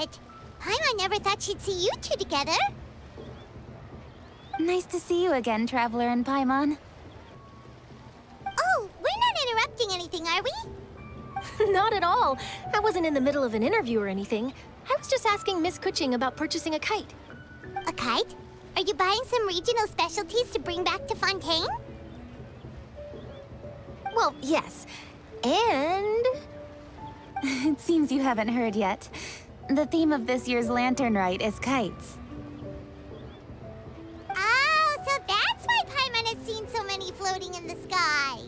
it. Paimon never thought she'd see you two together. Nice to see you again, Traveler and Paimon. Oh, we're not interrupting anything, are we? Not at all. I wasn't in the middle of an interview or anything. I was just asking Miss Kuching about purchasing a kite. A kite? Are you buying some regional specialties to bring back to Fontaine? Well, yes. And... It seems you haven't heard yet. The theme of this year's Lantern Rite is kites. Oh, so that's why Paimon has seen so many floating in the sky.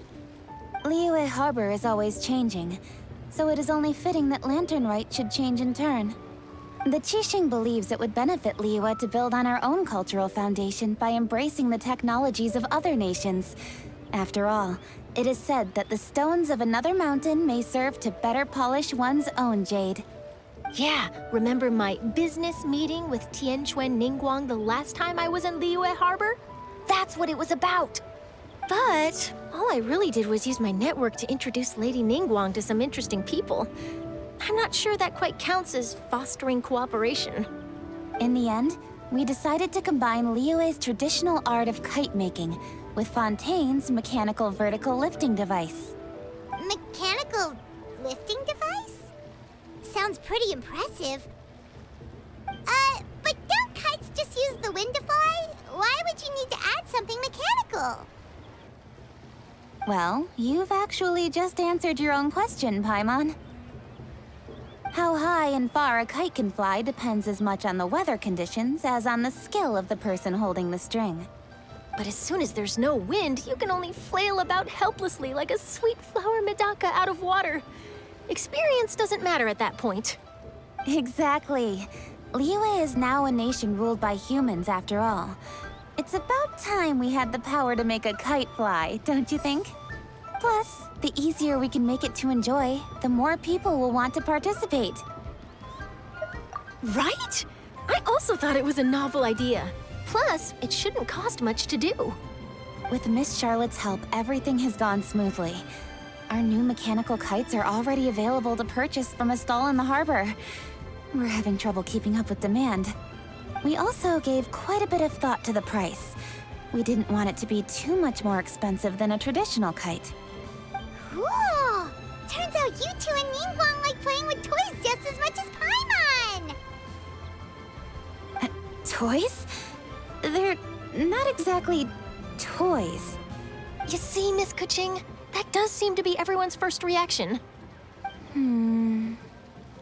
Liyue Harbor is always changing, so it is only fitting that Lantern Rite should change in turn. The Qixing believes it would benefit Liyue to build on our own cultural foundation by embracing the technologies of other nations. After all, it is said that the stones of another mountain may serve to better polish one's own jade. Yeah, remember my business meeting with Tianquan Ningguang the last time I was in Liyue Harbor? That's what it was about. But all I really did was use my network to introduce Lady Ningguang to some interesting people. I'm not sure that quite counts as fostering cooperation. In the end, we decided to combine Liyue's traditional art of kite making with Fontaine's mechanical vertical lifting device. Mechanical lifting device? Sounds pretty impressive. But don't kites just use the wind to fly? Why would you need to add something mechanical? Well, you've actually just answered your own question, Paimon. How high and far a kite can fly depends as much on the weather conditions as on the skill of the person holding the string. But as soon as there's no wind, you can only flail about helplessly like a sweet flower medaka out of water. Experience doesn't matter at that point. Exactly. Liyue is now a nation ruled by humans, after all. It's about time we had the power to make a kite fly, don't you think? Plus, the easier we can make it to enjoy, the more people will want to participate. Right? I also thought it was a novel idea. Plus, it shouldn't cost much to do. With Miss Charlotte's help, everything has gone smoothly. Our new mechanical kites are already available to purchase from a stall in the harbor. We're having trouble keeping up with demand. We also gave quite a bit of thought to the price. We didn't want it to be too much more expensive than a traditional kite. Cool! Turns out you two and Ningguang like playing with toys just as much as Paimon! Toys? They're not exactly toys. You see, Miss Kuching? That does seem to be everyone's first reaction.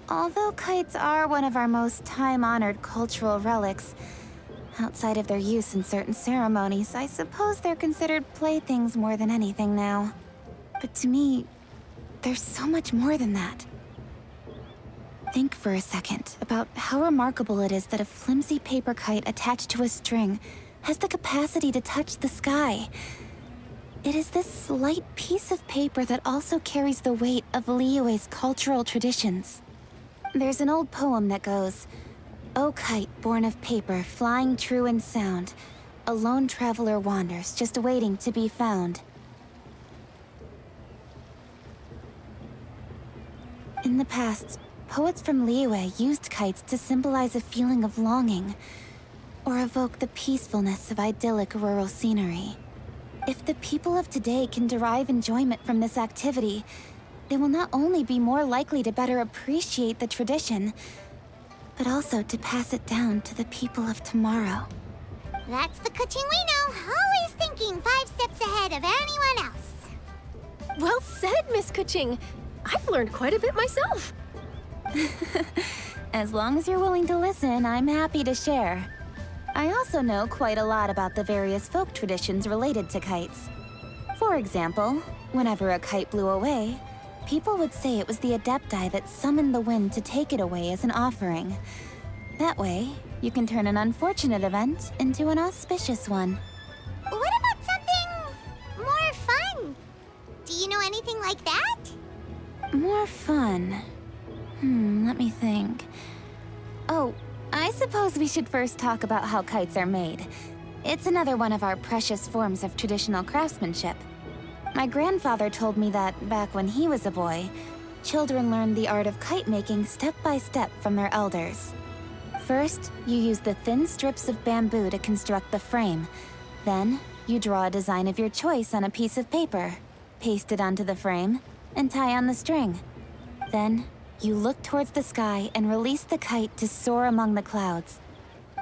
Although kites are one of our most time-honored cultural relics, outside of their use in certain ceremonies, I suppose they're considered playthings more than anything now. But to me, there's so much more than that. Think for a second about how remarkable it is that a flimsy paper kite attached to a string has the capacity to touch the sky. It is this slight piece of paper that also carries the weight of Liyue's cultural traditions. There's an old poem that goes, "O kite born of paper, flying true in sound, a lone traveler wanders, just waiting to be found." In the past, poets from Liyue used kites to symbolize a feeling of longing, or evoke the peacefulness of idyllic rural scenery. If the people of today can derive enjoyment from this activity, they will not only be more likely to better appreciate the tradition, but also to pass it down to the people of tomorrow. That's the Kuching we know, always thinking 5 steps ahead of anyone else. Well said, Miss Kuching. I've learned quite a bit myself. As long as you're willing to listen, I'm happy to share. I also know quite a lot about the various folk traditions related to kites. For example, whenever a kite blew away, people would say it was the Adepti that summoned the wind to take it away as an offering. That way, you can turn an unfortunate event into an auspicious one. What about something more fun? Do you know anything like that? More fun. Let me think. Oh, I suppose we should first talk about how kites are made. It's another one of our precious forms of traditional craftsmanship. My grandfather told me that, back when he was a boy, children learn the art of kite making step by step from their elders. First, you use the thin strips of bamboo to construct the frame. Then, you draw a design of your choice on a piece of paper, paste it onto the frame, and tie on the string. Then, you look towards the sky and release the kite to soar among the clouds.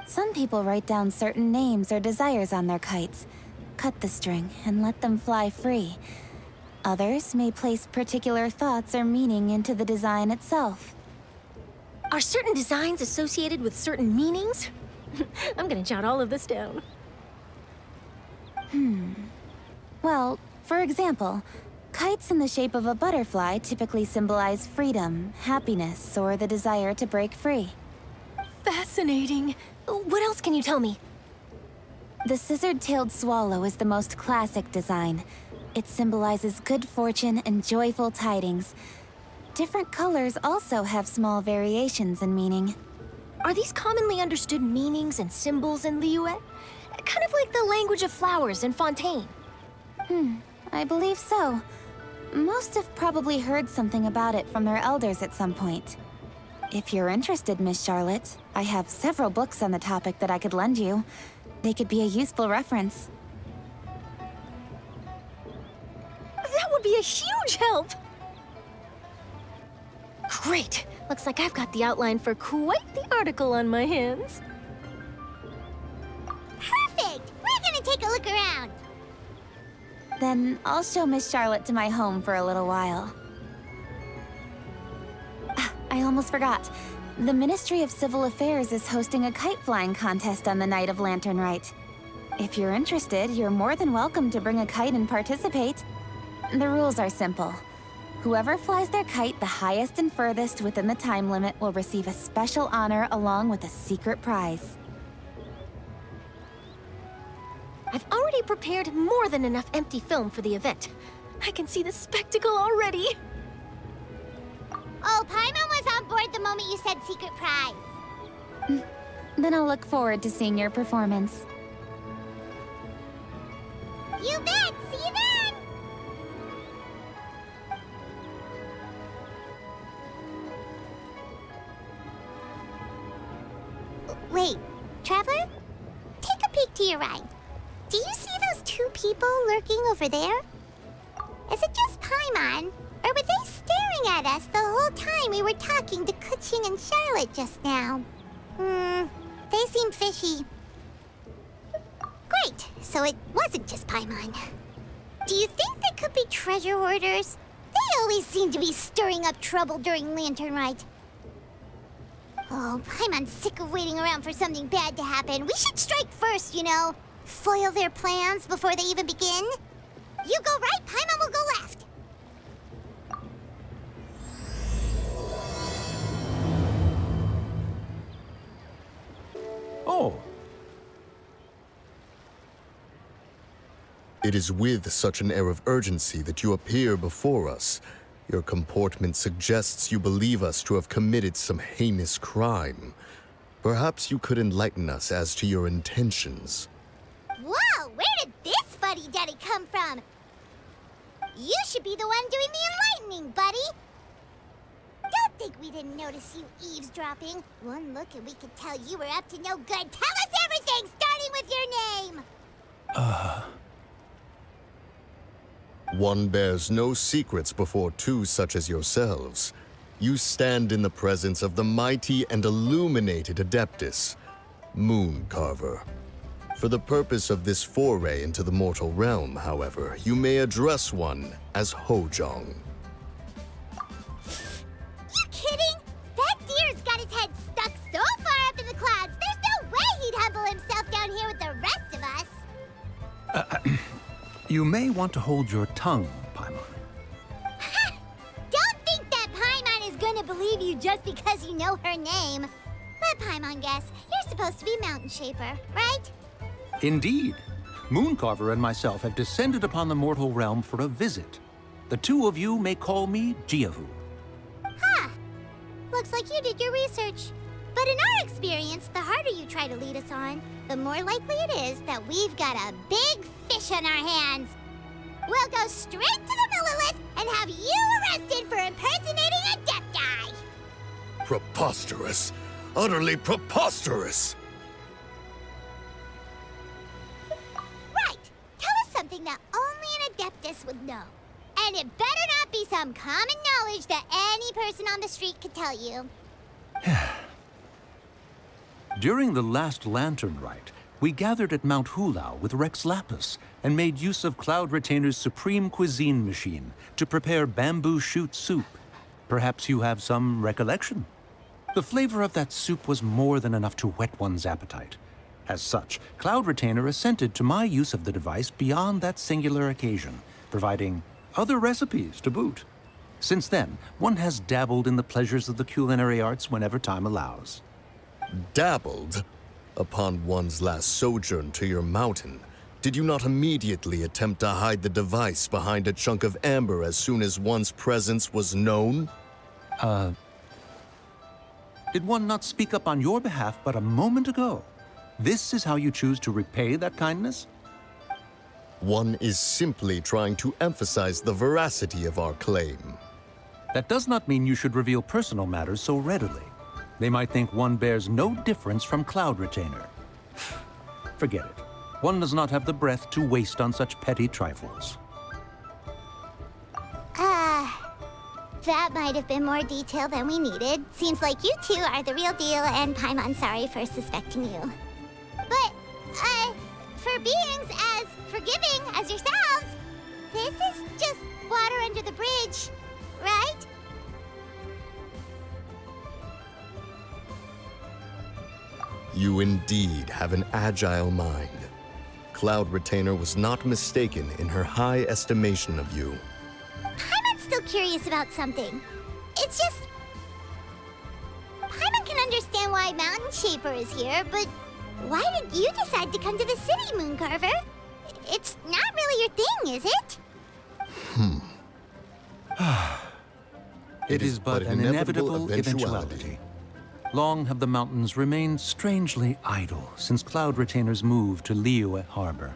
Some people write down certain names or desires on their kites, cut the string, and let them fly free. Others may place particular thoughts or meaning into the design itself. Are certain designs associated with certain meanings? I'm gonna jot all of this down. Well, for example, kites in the shape of a butterfly typically symbolize freedom, happiness, or the desire to break free. Fascinating. What else can you tell me? The scissored-tailed swallow is the most classic design. It symbolizes good fortune and joyful tidings. Different colors also have small variations in meaning. Are these commonly understood meanings and symbols in Liyue? Kind of like the language of flowers in Fontaine. I believe so. Most have probably heard something about it from their elders at some point. If you're interested, Miss Charlotte, I have several books on the topic that I could lend you. They could be a useful reference. That would be a huge help! Great! Looks like I've got the outline for quite the article on my hands. Perfect! We're gonna take a look around. Then I'll show Miss Charlotte to my home for a little while. I almost forgot. The Ministry of Civil Affairs is hosting a kite flying contest on the night of Lantern Rite. If you're interested, you're more than welcome to bring a kite and participate. The rules are simple. Whoever flies their kite the highest and furthest within the time limit will receive a special honor along with a secret prize. I've already prepared more than enough empty film for the event. I can see the spectacle already. Oh, Paimon was on board the moment you said secret prize. Then I'll look forward to seeing your performance. You bet! See you then! Wait, Traveler? Take a peek to your right. Do you see those two people lurking over there? Is it just Paimon? Or were they staring at us the whole time we were talking to Kuching and Charlotte just now? They seem fishy. Great, so it wasn't just Paimon. Do you think they could be treasure hoarders? They always seem to be stirring up trouble during Lantern Rite. Oh, Paimon's sick of waiting around for something bad to happen. We should strike first, you know. Foil their plans before they even begin. You go right, Paimon will go left. Oh. It is with such an air of urgency that you appear before us. Your comportment suggests you believe us to have committed some heinous crime. Perhaps you could enlighten us as to your intentions. Whoa, where did this fuddy-duddy come from? You should be the one doing the enlightening, buddy. Don't think we didn't notice you eavesdropping. One look and we could tell you were up to no good. Tell us everything, starting with your name. One bears no secrets before two such as yourselves. You stand in the presence of the mighty and illuminated Adeptus, Moon Carver. For the purpose of this foray into the mortal realm, however, you may address one as Hojong. You kidding? That deer's got his head stuck so far up in the clouds, there's no way he'd humble himself down here with the rest of us. You may want to hold your tongue, Paimon. Don't think that Paimon is gonna believe you just because you know her name. Let Paimon guess, you're supposed to be Mountain Shaper, right? Indeed. Mooncarver and myself have descended upon the mortal realm for a visit. The two of you may call me Jiavu. Huh. Looks like you did your research. But in our experience, the harder you try to lead us on, the more likely it is that we've got a big fish on our hands. we'll go straight to the Millilith and have you arrested for impersonating a deaf guy. Preposterous. Utterly preposterous. Right. Tell us something that only an Adeptus would know. And it better not be some common knowledge that any person on the street could tell you. During the last Lantern Rite, we gathered at Mount Hulao with Rex Lapis and made use of Cloud Retainer's supreme cuisine machine to prepare bamboo shoot soup. Perhaps you have some recollection? The flavor of that soup was more than enough to whet one's appetite. As such, Cloud Retainer assented to my use of the device beyond that singular occasion, providing other recipes to boot. Since then, one has dabbled in the pleasures of the culinary arts whenever time allows. Dabbled? Upon one's last sojourn to your mountain, did you not immediately attempt to hide the device behind a chunk of amber as soon as one's presence was known? Did one not speak up on your behalf but a moment ago? This is how you choose to repay that kindness? One is simply trying to emphasize the veracity of our claim. That does not mean you should reveal personal matters so readily. They might think one bears no difference from Cloud Retainer. Forget it. One does not have the breath to waste on such petty trifles. That might have been more detail than we needed. Seems like you two are the real deal, and Paimon sorry for suspecting you. But, for beings as forgiving as yourselves, this is just water under the bridge, right? You indeed have an agile mind. Cloud Retainer was not mistaken in her high estimation of you. Paimon's still curious about something. It's just... Paimon can understand why Mountain Shaper is here, but why did you decide to come to the city, Mooncarver? It's not really your thing, is it? It is but an inevitable eventuality. Long have the mountains remained strangely idle since Cloud Retainer's move to Liyue Harbor.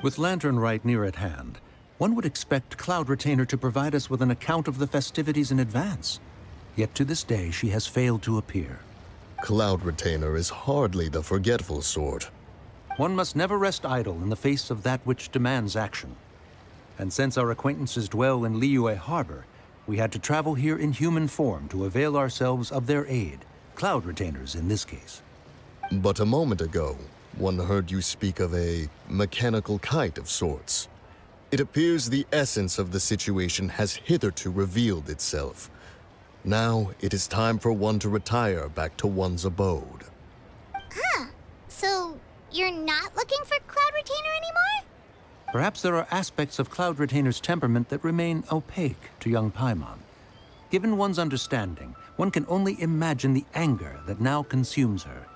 With Lantern Rite near at hand, one would expect Cloud Retainer to provide us with an account of the festivities in advance. Yet to this day, she has failed to appear. Cloud Retainer is hardly the forgetful sort. One must never rest idle in the face of that which demands action. And since our acquaintances dwell in Liyue Harbor, we had to travel here in human form to avail ourselves of their aid. Cloud Retainers in this case. But a moment ago, one heard you speak of a mechanical kite of sorts. It appears the essence of the situation has hitherto revealed itself. Now it is time for one to retire back to one's abode. So you're not looking for Cloud Retainer anymore? Perhaps there are aspects of Cloud Retainer's temperament that remain opaque to young Paimon. Given one's understanding, one can only imagine the anger that now consumes her.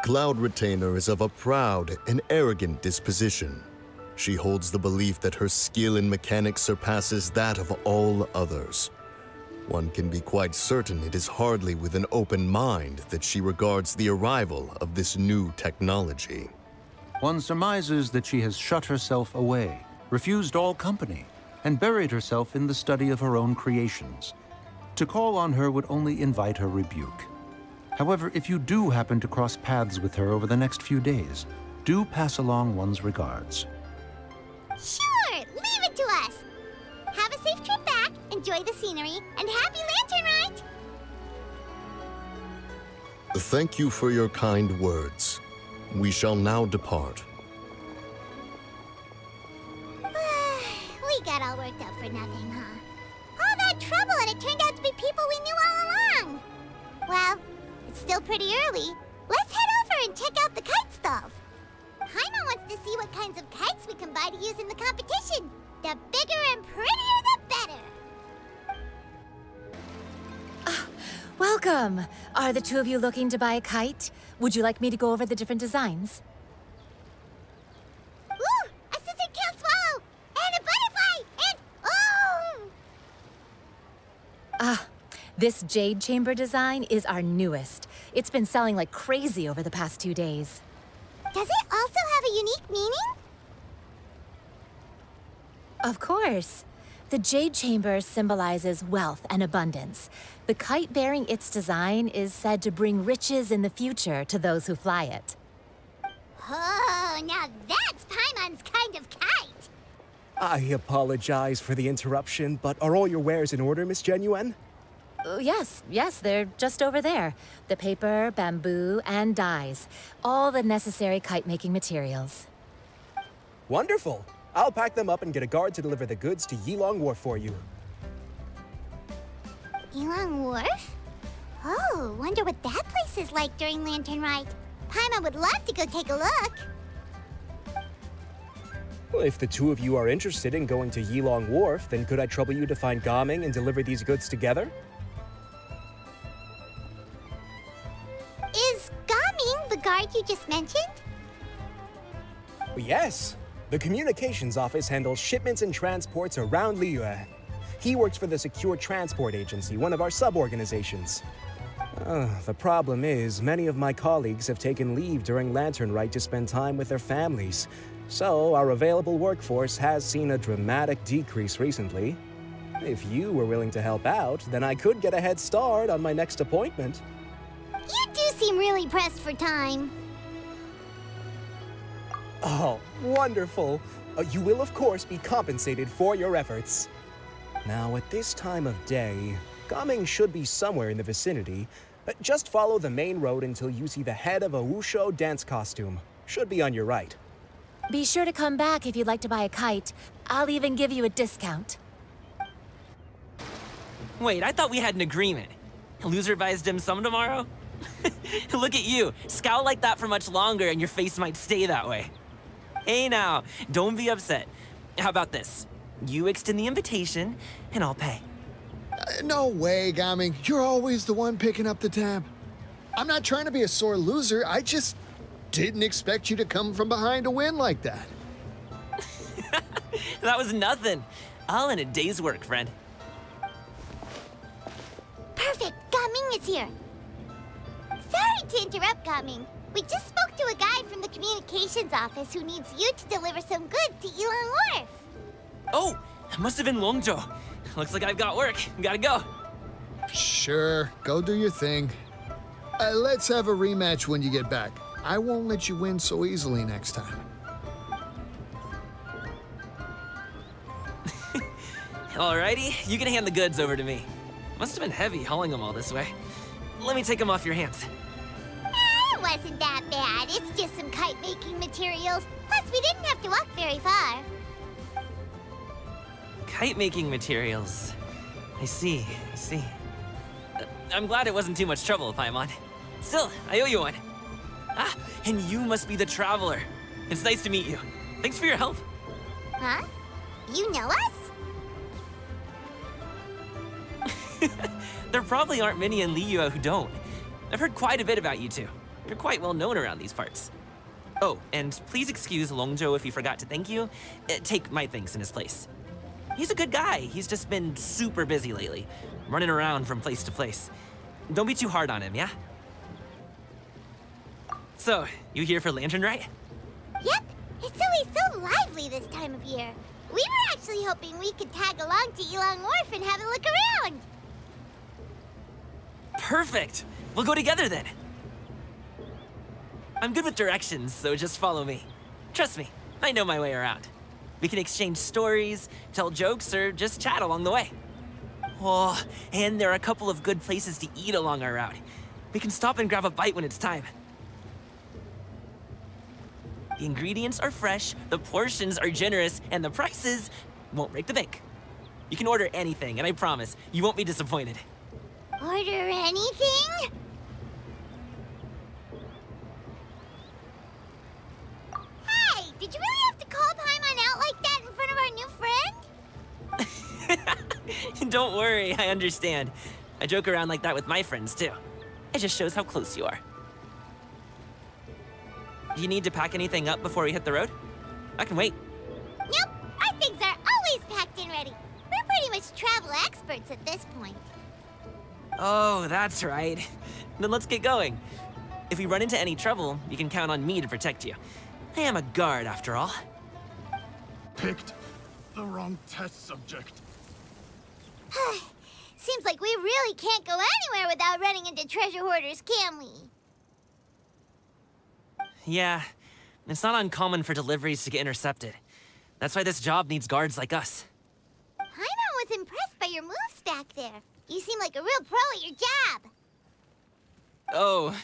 Cloud Retainer is of a proud and arrogant disposition. She holds the belief that her skill in mechanics surpasses that of all others. One can be quite certain it is hardly with an open mind that she regards the arrival of this new technology. One surmises that she has shut herself away, refused all company, and buried herself in the study of her own creations. To call on her would only invite her rebuke. However, if you do happen to cross paths with her over the next few days, do pass along one's regards. Sure, leave it to us. Have a safe trip back, enjoy the scenery, and happy Lantern Rite! Thank you for your kind words. We shall now depart. We got all worked up for nothing, huh? All that trouble and it turned out to be people we knew all along. Well, it's still pretty early. Let's head over and check out the kite stalls. Paimon wants to see what kinds of kites we can buy to use in the competition. The bigger and prettier, the better. Welcome! Are the two of you looking to buy a kite? Would you like me to go over the different designs? Ooh, a scissor-tail swallow! And a butterfly! And, oh! This jade chamber design is our newest. It's been selling like crazy over the past 2 days. Does it also have a unique meaning? Of course. The Jade Chamber symbolizes wealth and abundance. The kite bearing its design is said to bring riches in the future to those who fly it. Oh, now that's Paimon's kind of kite. I apologize for the interruption, but are all your wares in order, Miss Genuine? Yes, they're just over there. The paper, bamboo, and dyes. All the necessary kite-making materials. Wonderful. I'll pack them up and get a guard to deliver the goods to Yilong Wharf for you. Yilong Wharf? Oh, wonder what that place is like during Lantern Rite. Paimon would love to go take a look. Well, if the two of you are interested in going to Yilong Wharf, then could I trouble you to find Gaming and deliver these goods together? Is Gaming the guard you just mentioned? Yes. The communications office handles shipments and transports around Liyue. He works for the Secure Transport Agency, one of our sub-organizations. The problem is, many of my colleagues have taken leave during Lantern Rite to spend time with their families. So, our available workforce has seen a dramatic decrease recently. If you were willing to help out, then I could get a head start on my next appointment. You do seem really pressed for time. Oh, wonderful. You will, of course, be compensated for your efforts. Now, at this time of day, Gaming should be somewhere in the vicinity. Just follow the main road until you see the head of a Wushu dance costume. Should be on your right. Be sure to come back if you'd like to buy a kite. I'll even give you a discount. Wait, I thought we had an agreement. Loser buys dim sum tomorrow? Look at you. Scowl like that for much longer and your face might stay that way. Hey now, don't be upset. How about this? You extend the invitation, and I'll pay. No way, Gaming. You're always the one picking up the tab. I'm not trying to be a sore loser. I just didn't expect you to come from behind to win like that. That was nothing. All in a day's work, friend. Perfect, Gaming is here. Sorry to interrupt, Gaming. We just spoke to a guy from the communications office who needs you to deliver some goods to Yilong Wharf. Oh, it must have been Longzhou. Looks like I've got work. Gotta go. Sure, go do your thing. Let's have a rematch when you get back. I won't let you win so easily next time. Alrighty, you can hand the goods over to me. Must have been heavy hauling them all this way. Let me take them off your hands. It wasn't that bad. It's just some kite-making materials. Plus, we didn't have to walk very far. Kite-making materials. I see. I'm glad it wasn't too much trouble, Paimon. Still, I owe you one. Ah, and you must be the traveler. It's nice to meet you. Thanks for your help. Huh? You know us? There probably aren't many in Liyue who don't. I've heard quite a bit about you two. You're quite well known around these parts. Oh, and please excuse Longzhou if he forgot to thank you. Take my thanks in his place. He's a good guy. He's just been super busy lately, running around from place to place. Don't be too hard on him, yeah? So, you here for Lantern Rite? Yep. It's always so lively this time of year. We were actually hoping we could tag along to Yilong Wharf and have a look around. Perfect! We'll go together then. I'm good with directions, so just follow me. Trust me, I know my way around. We can exchange stories, tell jokes, or just chat along the way. Oh, and there are a couple of good places to eat along our route. We can stop and grab a bite when it's time. The ingredients are fresh, the portions are generous, and the prices won't break the bank. You can order anything, and I promise, you won't be disappointed. Order anything? Hey, did you really have to call Paimon out like that in front of our new friend? Don't worry, I understand. I joke around like that with my friends, too. It just shows how close you are. Do you need to pack anything up before we hit the road? I can wait. Nope, our things are always packed and ready. We're pretty much travel experts at this point. Oh, that's right. Then let's get going. If we run into any trouble, you can count on me to protect you. I am a guard, after all. Picked The wrong test subject. Seems like we really can't go anywhere without running into treasure hoarders, can we? Yeah, it's not uncommon for deliveries to get intercepted. That's why this job needs guards like us. Paimon was impressed by your moves back there. You seem like a real pro at your job. Oh,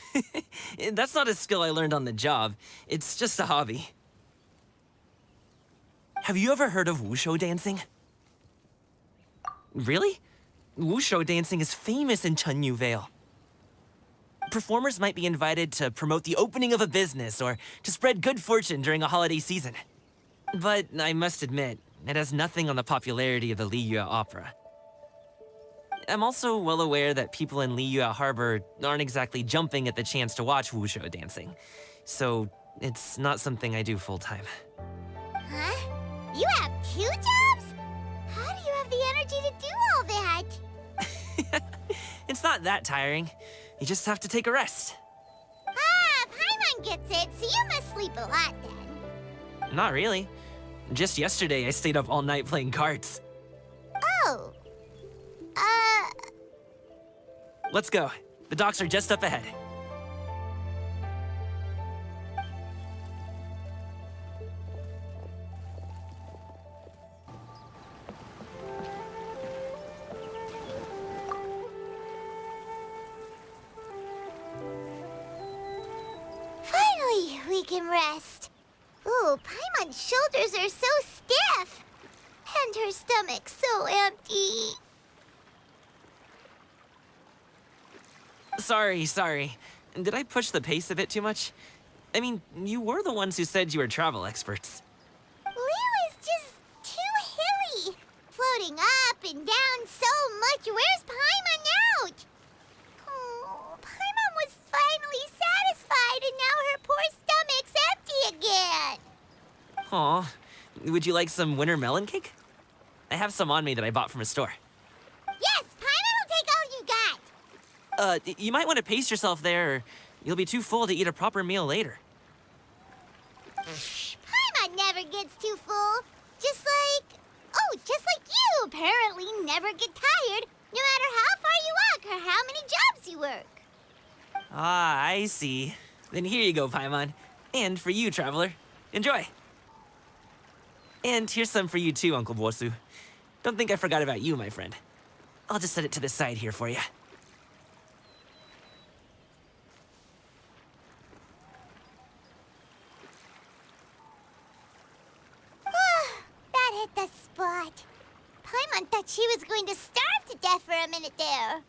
that's not a skill I learned on the job. It's just a hobby. Have you ever heard of wushu dancing? Really? Wushu dancing is famous in Chunyu Vale. Performers might be invited to promote the opening of a business or to spread good fortune during a holiday season. But I must admit, it has nothing on the popularity of the Liyue Opera. I'm also well aware that people in Liyue Harbor aren't exactly jumping at the chance to watch wushu dancing. So it's not something I do full-time. Huh? You have 2 jobs? How do you have the energy to do all that? It's not that tiring. You just have to take a rest. Ah, Paimon gets it, so you must sleep a lot then. Not really. Just yesterday, I stayed up all night playing cards. Oh. Let's go. The docks are just up ahead. Finally, we can rest. Ooh, Paimon's shoulders are so stiff. And her stomach so empty. Sorry. Did I push the pace a bit too much? I mean, you were the ones who said you were travel experts. Liu is just too hilly. Floating up and down so much. Where's Paimon out? Oh, Paimon was finally satisfied and now her poor stomach's empty again. Aw, would you like some winter melon cake? I have some on me that I bought from a store. Yes, Paimon will take all you got. You might want to pace yourself there, or you'll be too full to eat a proper meal later. Paimon never gets too full. Just like you apparently never get tired, no matter how far you walk or how many jobs you work. Ah, I see. Then here you go, Paimon. And for you, traveler. Enjoy. And here's some for you too, Uncle Bosu. Don't think I forgot about you, my friend. I'll just set it to the side here for you. That hit the spot. Paimon thought she was going to starve to death for a minute there.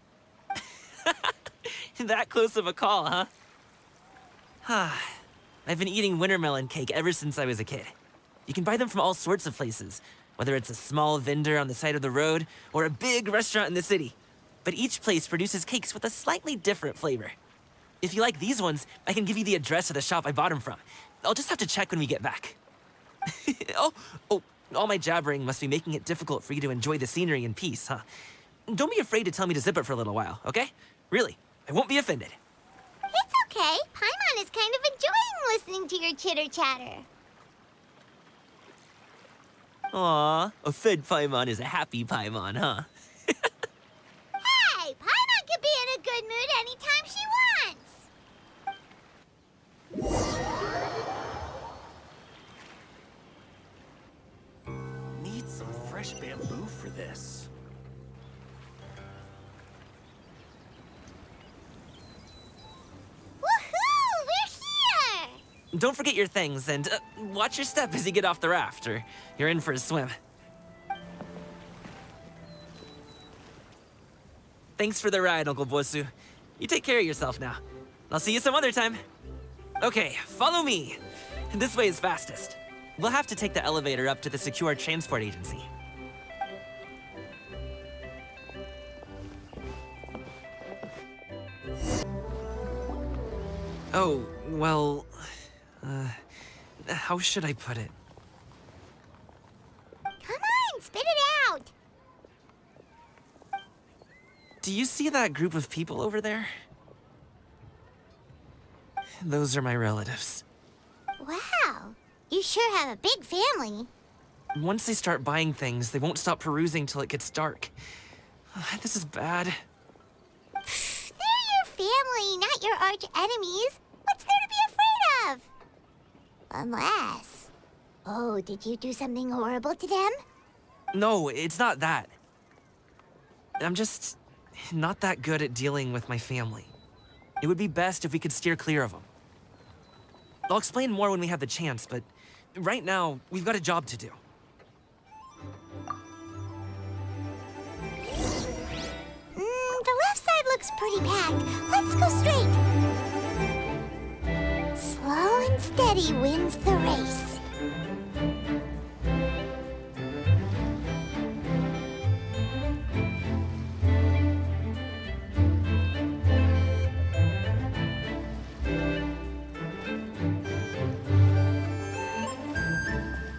That close of a call, huh? I've been eating winter melon cake ever since I was a kid. You can buy them from all sorts of places, whether it's a small vendor on the side of the road or a big restaurant in the city. But each place produces cakes with a slightly different flavor. If you like these ones, I can give you the address of the shop I bought them from. I'll just have to check when we get back. Oh, all my jabbering must be making it difficult for you to enjoy the scenery in peace, huh? Don't be afraid to tell me to zip it for a little while, okay? Really, I won't be offended. It's okay. Paimon is kind of enjoying listening to your chitter-chatter. Aw, a fed Paimon is a happy Paimon, huh? Hey, Paimon can be in a good mood anytime she wants. Need some fresh bamboo for this. Woohoo! We're here! Don't forget your things, and watch your step as you get off the raft, or you're in for a swim. Thanks for the ride, Uncle Bosu. You take care of yourself now. I'll see you some other time. Okay, follow me. This way is fastest. We'll have to take the elevator up to the secure transport agency. Oh, well... how should I put it? Come on, spit it out! Do you see that group of people over there? Those are my relatives. Wow, you sure have a big family. once they start buying things, they won't stop perusing till it gets dark. This is bad. They're your family, not your arch enemies. What's there to be afraid of? Unless... Oh, did you do something horrible to them? No, it's not that. I'm just not that good at dealing with my family. It would be best if we could steer clear of them. I'll explain more when we have the chance, but right now, we've got a job to do. The left side looks pretty packed. Let's go straight. Slow and steady wins the race.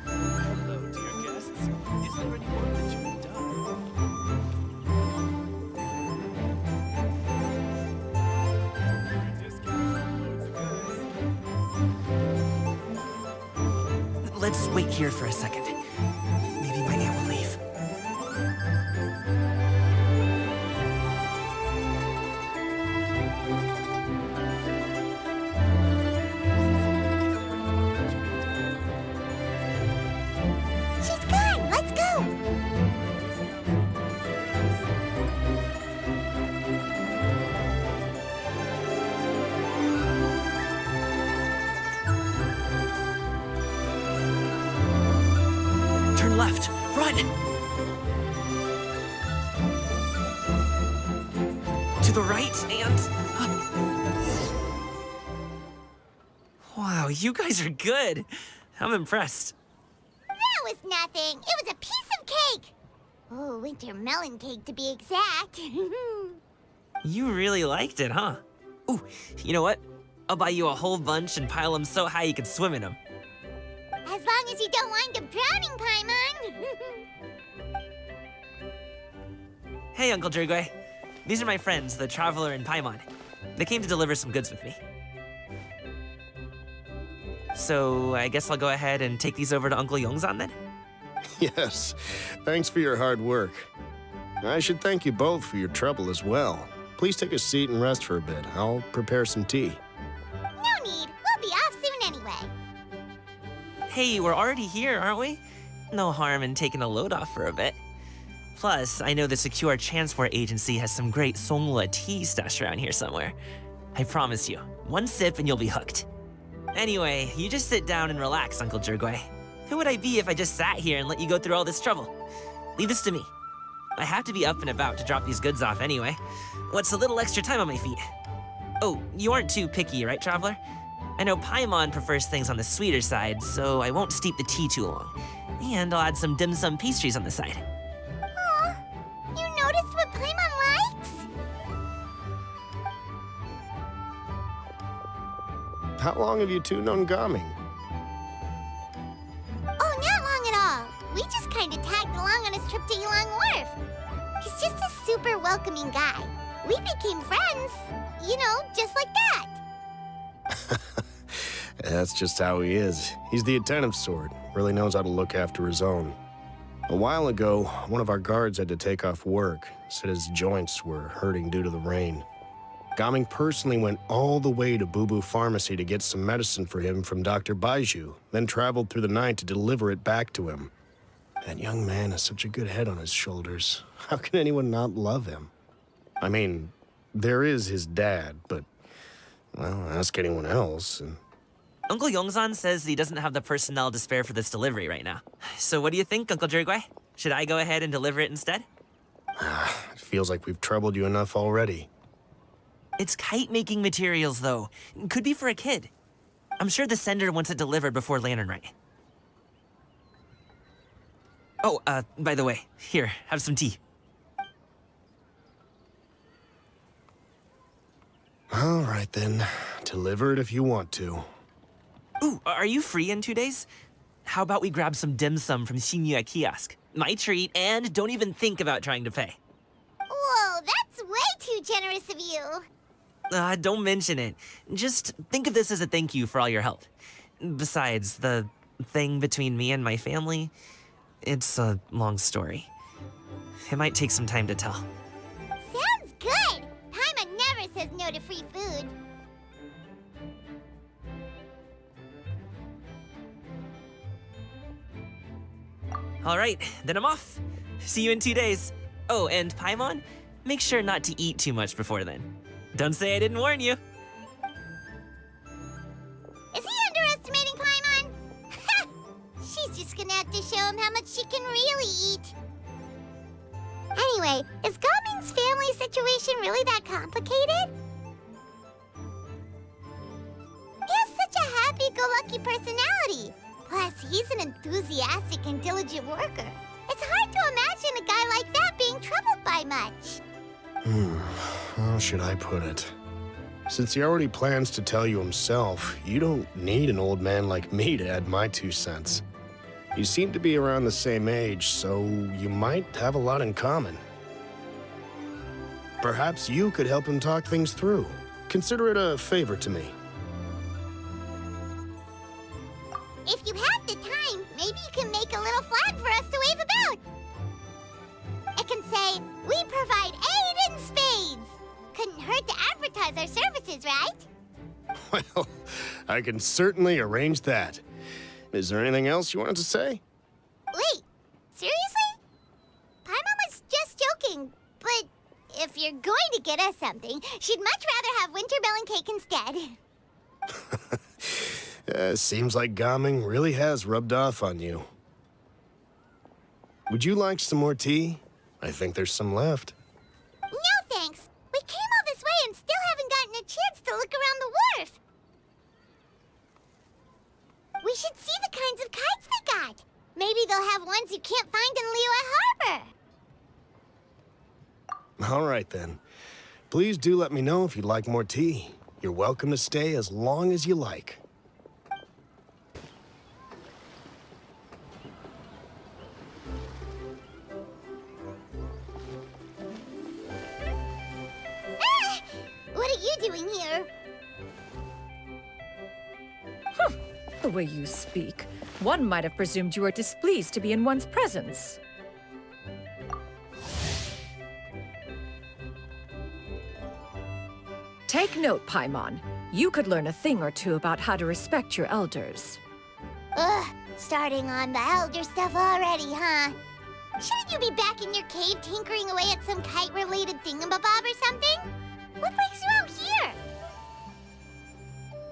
Hello, dear guests. Is there any work that you need done? Let's wait here for a second. Maybe my aunt will leave. She's gone. Let's go. Turn left. Run! To the right and... Wow, you guys are good. I'm impressed. That was nothing. It was a piece of cake. Oh, winter melon cake to be exact. You really liked it, huh? Ooh, you know what? I'll buy you a whole bunch and pile them so high you can swim in them. As long as you don't wind up drowning, Paimon. Hey, Uncle Jirgwe. These are my friends, the Traveler and Paimon. They came to deliver some goods with me. So, I guess I'll go ahead and take these over to Uncle Yongzan then? Yes, thanks for your hard work. I should thank you both for your trouble as well. Please take a seat and rest for a bit. I'll prepare some tea. No need. We'll be off soon anyway. Hey, we're already here, aren't we? No harm in taking a load off for a bit. Plus, I know the Secure Transport Agency has some great Songhua tea stashed around here somewhere. I promise you, one sip and you'll be hooked. Anyway, you just sit down and relax, Uncle Jirgwe. Who would I be if I just sat here and let you go through all this trouble? Leave this to me. I have to be up and about to drop these goods off anyway. What's a little extra time on my feet? Oh, you aren't too picky, right, Traveler? I know Paimon prefers things on the sweeter side, so I won't steep the tea too long. And I'll add some dim sum pastries on the side. Aw, you noticed what Paimon likes? How long have you two known Gaming? Oh, not long at all. We just kind of tagged along on his trip to Yulong Wharf. He's just a super welcoming guy. We became friends, you know, just like that. That's just how he is. He's the attentive sort, really knows how to look after his own. A while ago, one of our guards had to take off work, said his joints were hurting due to the rain. Gaming personally went all the way to Boo Boo Pharmacy to get some medicine for him from Dr. Baiju, then traveled through the night to deliver it back to him. That young man has such a good head on his shoulders. How can anyone not love him? I mean, there is his dad, but, well, ask anyone else, and... Uncle Yongzan says he doesn't have the personnel to spare for this delivery right now. So what do you think, Uncle Jirgwe? Should I go ahead and deliver it instead? It feels like we've troubled you enough already. It's kite-making materials, though. Could be for a kid. I'm sure the sender wants it delivered before Lantern Rite. Oh, by the way, here, have some tea. All right, then. Deliver it if you want to. Ooh, are you free in 2 days? How about we grab some dim sum from Shinya Kiosk? My treat, and don't even think about trying to pay. Whoa, that's way too generous of you. Don't mention it. Just think of this as a thank you for all your help. Besides, the thing between me and my family, It's a long story. It might take some time to tell. Sounds good! Paimon never says no to free food. All right, then I'm off. See you in 2 days. Oh, and Paimon, make sure not to eat too much before then. Don't say I didn't warn you. Is he underestimating Paimon? She's just gonna have to show him how much she can really eat. Anyway, is Gaming's family situation really that complicated? He has such a happy-go-lucky personality. Plus, he's an enthusiastic and diligent worker. It's hard to imagine a guy like that being troubled by much. How should I put it? Since he already plans to tell you himself, you don't need an old man like me to add my 2 cents. You seem to be around the same age, so you might have a lot in common. Perhaps you could help him talk things through. Consider it a favor to me. If you have the time, maybe you can make a little flag for us to wave about. It can say, "We provide aid in spades." Couldn't hurt to advertise our services, right? Well, I can certainly arrange that. Is there anything else you wanted to say? Wait, seriously? Paimon was just joking, but if you're going to get us something, she'd much rather have winter melon cake instead. Seems like Gaming really has rubbed off on you. Would you like some more tea? I think there's some left. No thanks. We came all this way and still haven't gotten a chance to look around the wharf. We should see the kinds of kites they got. Maybe they'll have ones you can't find in Liyue Harbor. All right, then. Please do let me know if you'd like more tea. You're welcome to stay as long as you like. What are you doing here? The way you speak, one might have presumed you were displeased to be in one's presence. Take note, Paimon. You could learn a thing or two about how to respect your elders. Ugh, starting on the elder stuff already, huh? Shouldn't you be back in your cave tinkering away at some kite-related thingamabob or something? What brings you out here?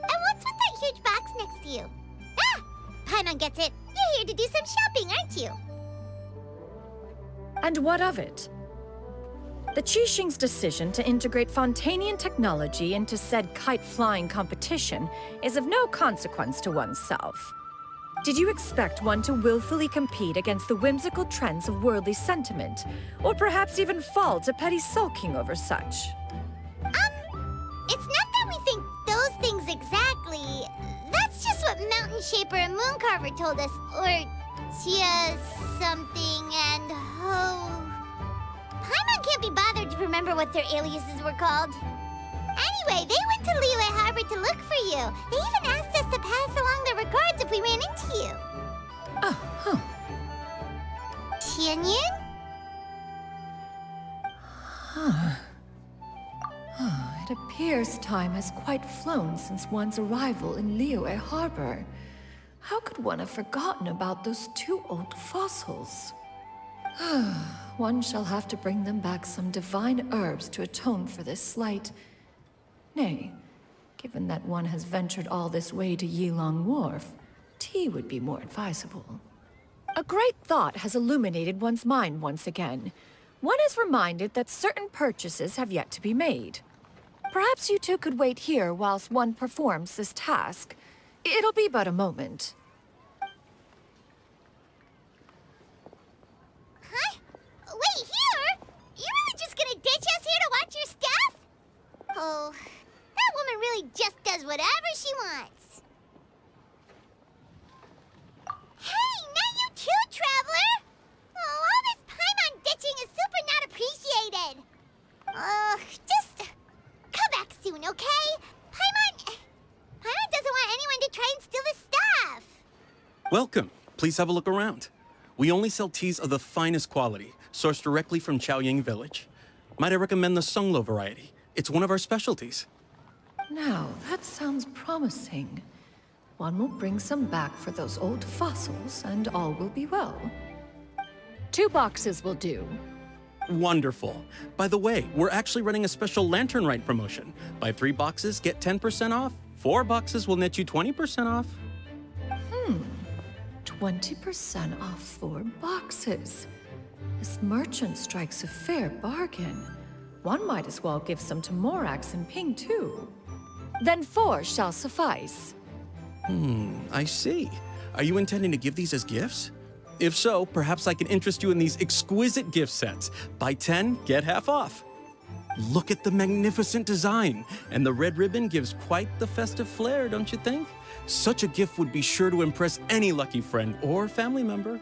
And what's with that huge box next to you? Ah! Paimon gets it. You're here to do some shopping, aren't you? And what of it? The Qixing's decision to integrate Fontanian technology into said kite-flying competition is of no consequence to oneself. Did you expect one to willfully compete against the whimsical trends of worldly sentiment, or perhaps even fall to petty sulking over such? It's not that we think those things exactly. That's just what Mountain Shaper and Mooncarver told us. Or Tia something and Ho. Paimon can't be bothered to remember what their aliases were called. Anyway, they went to Liyue Harbor to look for you. They even asked us to pass along their regards if we ran into you. Oh, huh. Tianyin? It appears time has quite flown since one's arrival in Liyue Harbor. How could one have forgotten about those 2 old fossils? One shall have to bring them back some divine herbs to atone for this slight. Nay, given that one has ventured all this way to Yilong Wharf, tea would be more advisable. A great thought has illuminated one's mind once again. One is reminded that certain purchases have yet to be made. Perhaps you two could wait here whilst one performs this task. It'll be but a moment. Huh? Wait, here? You really just gonna ditch us here to watch your stuff? Oh, that woman really just does whatever she wants. Hey, not you too, Traveler! Oh, all this Paimon ditching is super not appreciated. Just come back soon, okay? Paimon doesn't want anyone to try and steal his stuff. Welcome. Please have a look around. We only sell teas of the finest quality, sourced directly from Chaoying Village. Might I recommend the Sunglo variety? It's one of our specialties. Now, that sounds promising. One will bring some back for those old fossils, and all will be well. 2 boxes will do. Wonderful. By the way, we're actually running a special Lantern Rite promotion. Buy 3 boxes, get 10% off. 4 boxes will net you 20% off. 20% off 4 boxes. This merchant strikes a fair bargain. One might as well give some to Morax and Ping, too. Then 4 shall suffice. I see. Are you intending to give these as gifts? If so, perhaps I can interest you in these exquisite gift sets. Buy 10, get half off. Look at the magnificent design, and the red ribbon gives quite the festive flair, don't you think? Such a gift would be sure to impress any lucky friend or family member.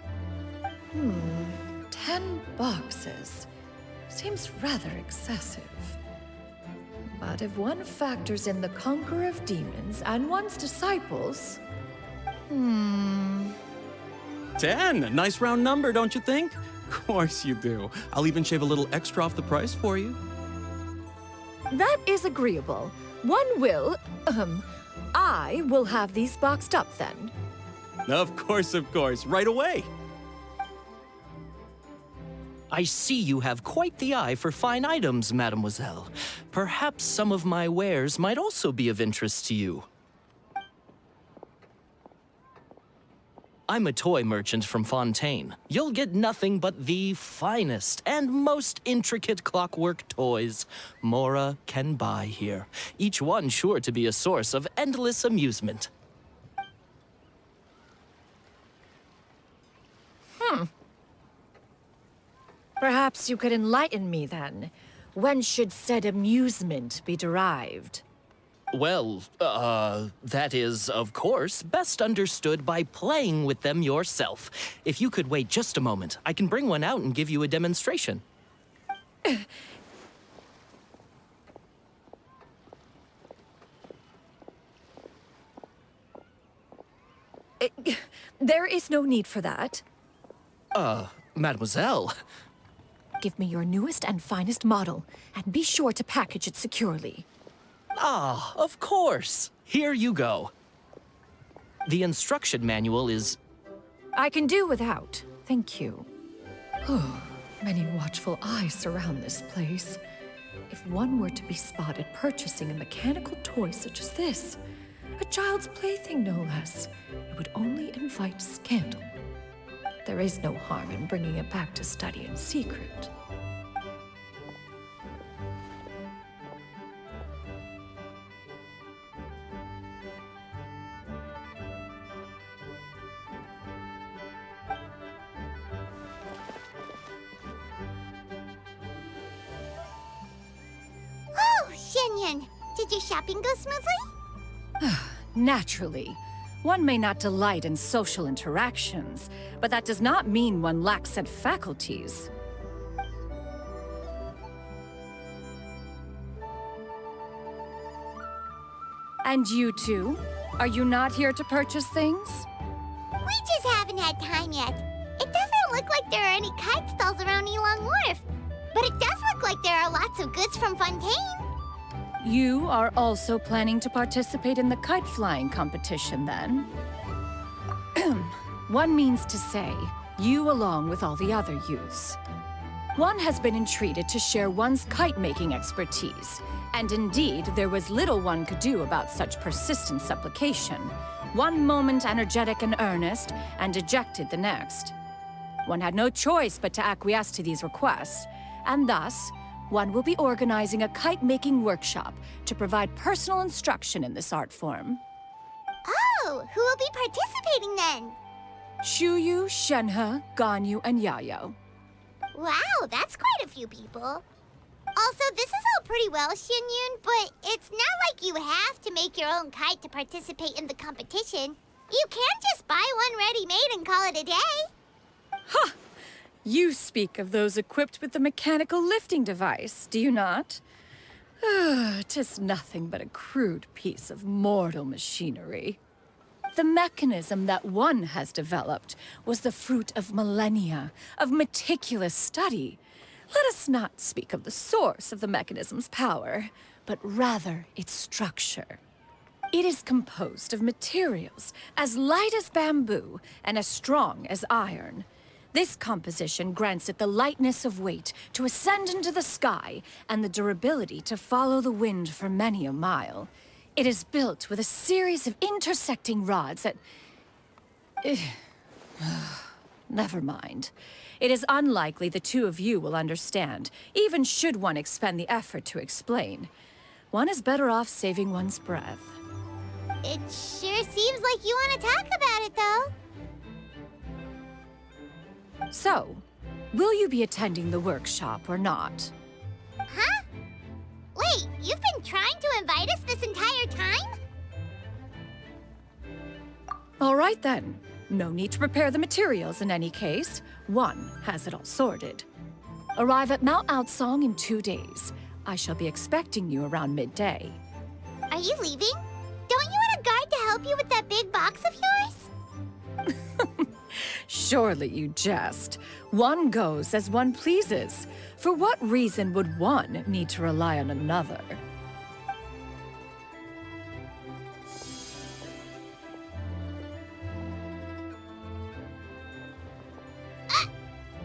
10 boxes. Seems rather excessive. But if one factors in the Conqueror of Demons and one's disciples... 10, a nice round number, don't you think? Of course you do. I'll even shave a little extra off the price for you. That is agreeable. One will, I will have these boxed up then. Of course, right away. I see you have quite the eye for fine items, mademoiselle. Perhaps some of my wares might also be of interest to you. I'm a toy merchant from Fontaine. You'll get nothing but the finest and most intricate clockwork toys Mora can buy here, each one sure to be a source of endless amusement. Perhaps you could enlighten me then. When should said amusement be derived? Well, that is, of course, best understood by playing with them yourself. If you could wait just a moment, I can bring one out and give you a demonstration. There is no need for that. Mademoiselle. Give me your newest and finest model, and be sure to package it securely. Ah, of course. Here you go. The instruction manual is... I can do without, thank you. Many watchful eyes surround this place. If one were to be spotted purchasing a mechanical toy such as this, a child's plaything no less, it would only invite scandal. There is no harm in bringing it back to study in secret. Oh, Shenyan, did your shopping go smoothly? Naturally. One may not delight in social interactions, but that does not mean one lacks said faculties. And you two? Are you not here to purchase things? We just haven't had time yet. It doesn't look like there are any kite stalls around Elong Wharf, but it does look like there are lots of goods from Fontaine. You are also planning to participate in the kite flying competition, then? One means to say, you along with all the other youths. One has been entreated to share one's kite-making expertise, and indeed, there was little one could do about such persistent supplication. One moment energetic and earnest, and dejected the next. One had no choice but to acquiesce to these requests, and thus, one will be organizing a kite-making workshop to provide personal instruction in this art form. Oh, who will be participating then? Shuyu, Shenhe, Ganyu, and Yayo. Wow, that's quite a few people. Also, this is all pretty well, Xinyun, but it's not like you have to make your own kite to participate in the competition. You can just buy one ready-made and call it a day. Ha! You speak of those equipped with the mechanical lifting device, do you not? 'Tis nothing but a crude piece of mortal machinery. The mechanism that one has developed was the fruit of millennia of meticulous study. Let us not speak of the source of the mechanism's power, but rather its structure. It is composed of materials as light as bamboo and as strong as iron. This composition grants it the lightness of weight to ascend into the sky and the durability to follow the wind for many a mile. It is built with a series of intersecting rods that... Never mind. It is unlikely the two of you will understand, even should one expend the effort to explain. One is better off saving one's breath. It sure seems like you want to talk about it, though. So, will you be attending the workshop or not? Huh? Wait, you've been trying to invite us this entire time? All right then. No need to prepare the materials in any case. One has it all sorted. Arrive at Mount Outsong in 2 days. I shall be expecting you around midday. Are you leaving? Don't you want a guard to help you with that big box of yours? Surely you jest. One goes as one pleases. For what reason would one need to rely on another?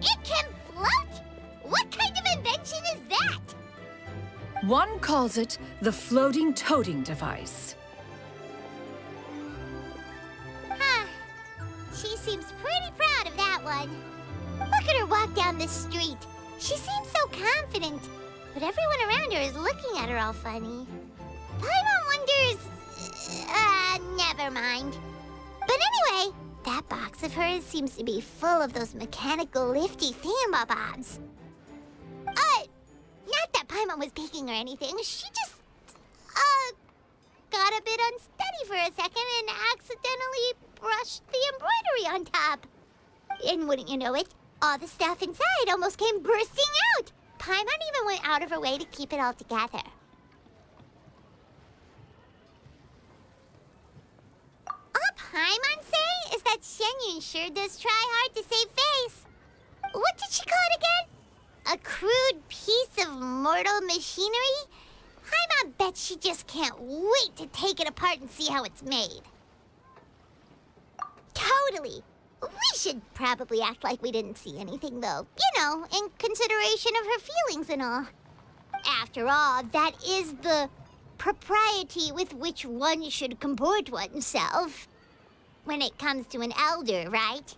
It can float? What kind of invention is that? One calls it the floating toting device. Huh. She seems pretty proud of that one. Look at her walk down the street. She seems so confident, but everyone around her is looking at her all funny. Paimon wonders... never mind. But anyway, that box of hers seems to be full of those mechanical lifty thingamabobs. Not that Paimon was peeking or anything. She just, got a bit unsteady for a second and accidentally brushed the embroidery on top. And wouldn't you know it, all the stuff inside almost came bursting out. Paimon even went out of her way to keep it all together. All Paimon say is that Shenyun sure does try hard to save face. What did she call it again? A crude piece of mortal machinery? Paimon bet she just can't wait to take it apart and see how it's made. Totally. We should probably act like we didn't see anything, though. You know, in consideration of her feelings and all. After all, that is the propriety with which one should comport oneself. When it comes to an elder, right?